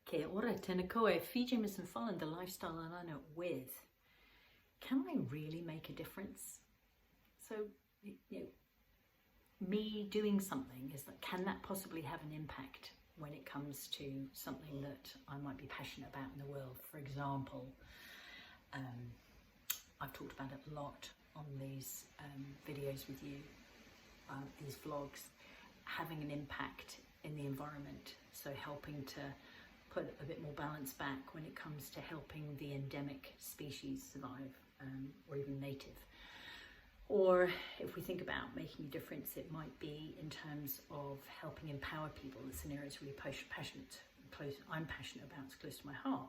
Kia ora, tēnā koe, Jamieson-Folland, the lifestyle I know with. Can I really make a difference? So, me doing something is that, can that possibly have an impact when it comes to something that I might be passionate about in the world? For example, I've talked about it a lot on these videos with you, these vlogs, having an impact in the environment. So helping to put a bit more balance back when it comes to helping the endemic species survive, or even native. Or if we think about making a difference, it might be in terms of helping empower people. It's an area that's really passionate, I'm passionate about, it's close to my heart,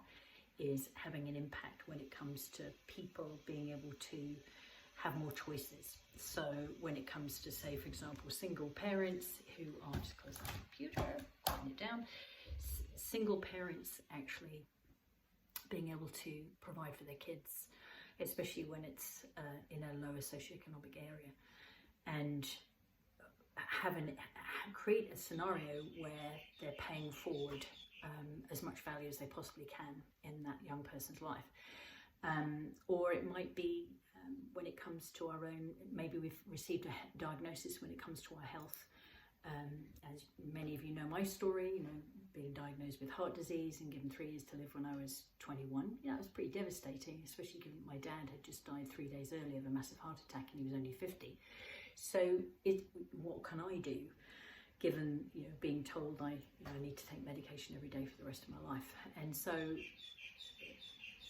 is having an impact when it comes to people being able to have more choices. So when it comes to, say, for example, single parents who are, just close the computer, putting it down, single parents actually being able to provide for their kids, especially when it's in a lower socioeconomic area, and create a scenario where they're paying forward as much value as they possibly can in that young person's life. Or it might be when it comes to our own, maybe we've received a diagnosis when it comes to our health. As many of you know my story, being diagnosed with heart disease and given 3 years to live when I was 21. It was pretty devastating, especially given my dad had just died 3 days earlier of a massive heart attack and he was only 50. So what can I do, given being told I need to take medication every day for the rest of my life? And so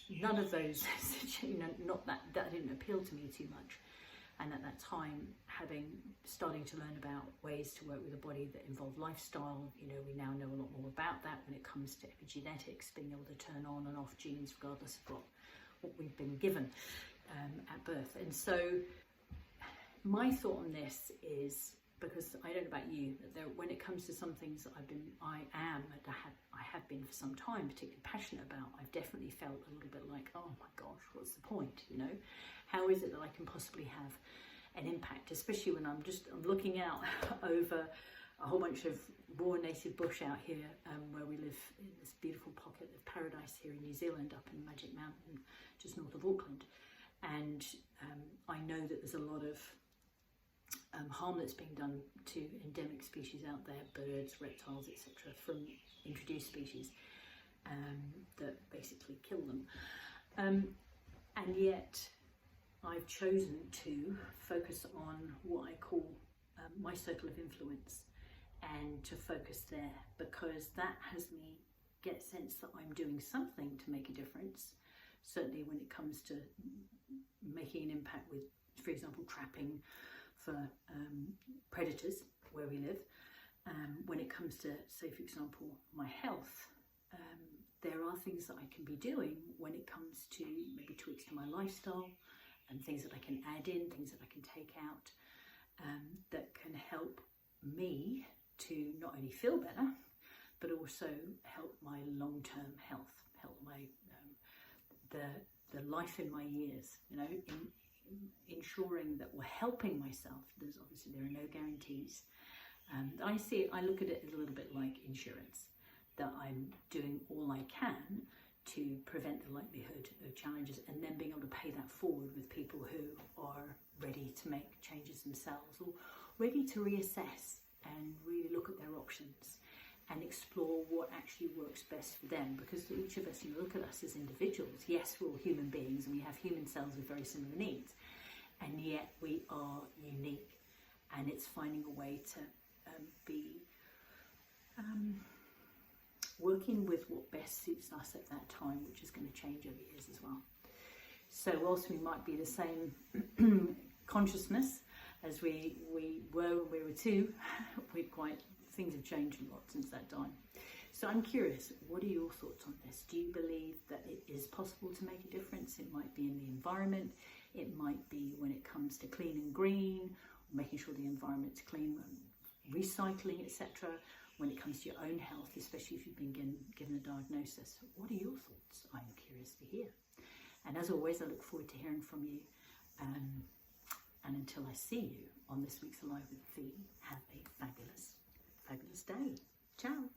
none of those, not that didn't appeal to me too much. And at that time, starting to learn about ways to work with a body that involved lifestyle, we now know a lot more about that when it comes to epigenetics, being able to turn on and off genes regardless of what we've been given at birth. And so my thought on this is, because I don't know about you, that when it comes to some things that I have been for some time particularly passionate about, I've definitely felt a little bit like, oh my gosh, what's the point? How is it that I can possibly have an impact, especially when I'm looking out over a whole bunch of raw native bush out here, where we live in this beautiful pocket of paradise here in New Zealand, up in Magic Mountain, just north of Auckland. And I know that there's a lot of harm that's being done to endemic species out there, birds, reptiles, etc., from introduced species that basically kill them. And yet I've chosen to focus on what I call my circle of influence, and to focus there, because that has me get a sense that I'm doing something to make a difference, certainly when it comes to making an impact with, for example, trapping for predators where we live. When it comes to, say, for example, my health, there are things that I can be doing when it comes to maybe tweaks to my lifestyle, and things that I can add in, things that I can take out, that can help me to not only feel better, but also help my long-term health, help my the life in my years, ensuring that we're helping myself. There are no guarantees. I look at it a little bit like insurance, that I'm doing all I can to prevent the likelihood of challenges, and then being able to pay that forward with people who are ready to make changes themselves, or ready to reassess and really look at their options and explore what actually works best for them. Because each of us, look at us as individuals. Yes, we're all human beings and we have human cells with very similar needs, and yet we are unique, and it's finding a way to be working with what best suits us at that time, which is going to change over years as well. So whilst we might be the same consciousness as we were when we were 2, things have changed a lot since that time. So I'm curious, what are your thoughts on this? Do you believe that it is possible to make a difference? It might be in the environment, it might be when it comes to clean and green, making sure the environment's clean, recycling, etc. When it comes to your own health, especially if you've been given a diagnosis. What are your thoughts? I'm curious to hear. And as always, I look forward to hearing from you. And until I see you on this week's Alive with Fee, have a fabulous day. Ciao.